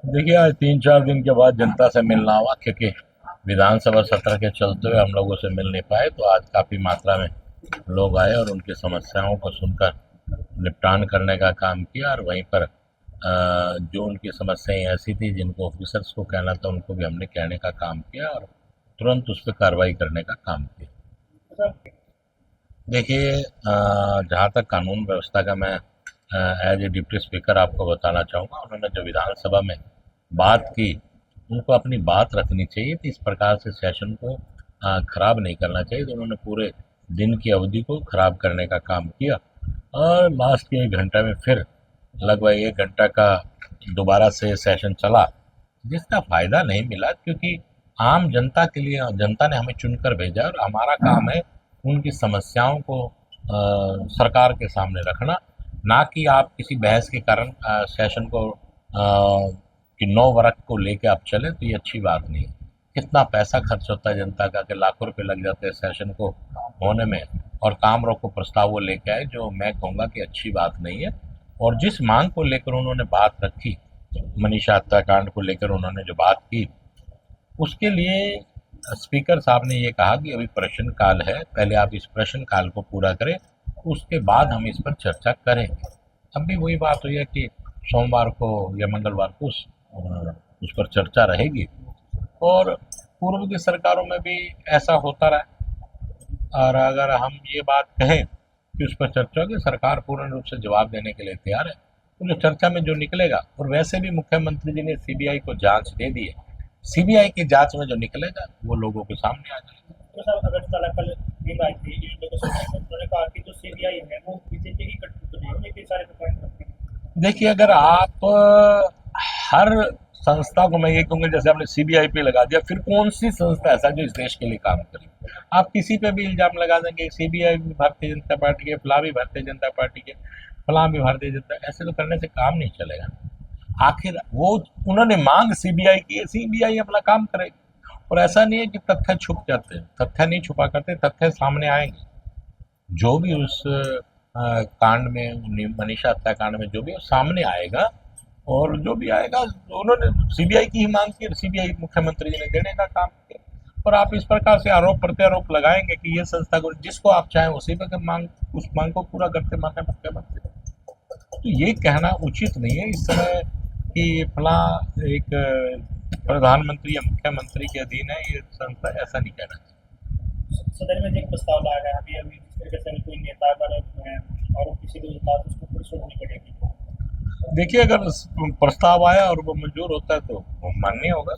देखिए, आज 3-4 दिन के बाद जनता से मिलना हुआ, क्योंकि विधानसभा सत्र के चलते हुए हम लोगों से मिल नहीं पाए। तो आज काफ़ी मात्रा में लोग आए और उनकी समस्याओं को सुनकर निपटान करने का काम किया। और वहीं पर जो उनकी समस्याएं ऐसी थी जिनको ऑफिसर्स को कहना था, उनको भी हमने कहने का काम किया और तुरंत उस पर कार्रवाई करने का काम किया। देखिए, जहाँ तक कानून व्यवस्था का, मैं एज ए डिप्टी स्पीकर आपको बताना चाहूँगा, उन्होंने जो विधानसभा में बात की, उनको अपनी बात रखनी चाहिए थी। इस प्रकार से सेशन को खराब नहीं करना चाहिए। तो उन्होंने पूरे दिन की अवधि को खराब करने का काम किया और लास्ट के 1 घंटा में फिर लगभग 1 घंटा का दोबारा से सेशन चला, जिसका फायदा नहीं मिला। क्योंकि आम जनता के लिए जनता ने हमें चुनकर भेजा और हमारा काम है उनकी समस्याओं को सरकार के सामने रखना, ना कि आप किसी बहस के कारण सेशन को कि 9 वर्ग को लेके आप चले। तो ये अच्छी बात नहीं है। कितना पैसा खर्च होता है जनता का, कि लाखों रुपए लग जाते हैं सेशन को होने में, और काम रोको प्रस्ताव वो लेके आए, जो मैं कहूँगा कि अच्छी बात नहीं है। और जिस मांग को लेकर उन्होंने बात रखी, मनीषा हत्याकांड को लेकर उन्होंने जो बात की, उसके लिए स्पीकर साहब ने ये कहा कि अभी प्रश्न काल है, पहले आप इस प्रश्न काल को पूरा करें, उसके बाद हम इस पर चर्चा करेंगे। अब भी वही बात हुई है कि सोमवार को या मंगलवार को उस पर चर्चा रहेगी। और पूर्व की सरकारों में भी ऐसा होता रहा। और अगर हम ये बात कहें कि उस पर चर्चा होगी, सरकार पूर्ण रूप से जवाब देने के लिए तैयार है। तो जो चर्चा में जो निकलेगा, और वैसे भी मुख्यमंत्री जी ने सीबीआई को जांच दे दी है, सीबीआई की जांच में जो निकलेगा वो लोगों के सामने आ जाएगा। तो सर अगर कल न्यूज आई थी न्यूज को सुनने में, उन्होंने कहा कि जो सीबीआई है वो बीजेपी की कठपुतली है, उन्हें कई सारे पॉइंट रखते हैं। देखिए, अगर आप हर संस्था को, मैं ये कहूँगा, जैसे आपने सीबीआई पे लगा दिया, फिर कौन सी संस्था ऐसा जो इस देश के लिए काम करे? आप किसी पे भी इल्जाम लगा देंगे, सीबीआई भी भारतीय जनता पार्टी के, फलां भी भारतीय जनता पार्टी के, फलां भी भारतीय जनता, ऐसे तो करने से काम नहीं चलेगा। आखिर वो उन्होंने मांग सीबीआई की है, सीबीआई अपना काम करेगी। और ऐसा नहीं है कि तथ्य छुप जाते हैं, तथ्य नहीं छुपा करते, तथ्य सामने आएंगे। जो भी उस कांड में, मनीषा हत्याकांड में जो भी सामने आएगा, और जो भी आएगा, उन्होंने सीबीआई की ही मांग की, सीबीआई मुख्यमंत्री जी ने देने का काम किया। और आप इस प्रकार से आरोप प्रत्यारोप लगाएंगे कि ये संस्था को, जिसको आप चाहें उसी पर मांग, उस मांग को पूरा करते माननीय मुख्यमंत्री। तो ये कहना उचित नहीं है इस समय कि फला एक प्रधानमंत्री या मुख्यमंत्री के अधीन है ये संस्था, ऐसा नहीं कहना चाहिए। सदन में एक प्रस्ताव लाया गया अभी अभी जिस तरीके से कोई नेता अगर और किसी को बात उसको पुलिस छोड़नी पड़ेगी। देखिए, अगर प्रस्ताव आया और वो मंजूर होता है तो वो मान्य होगा।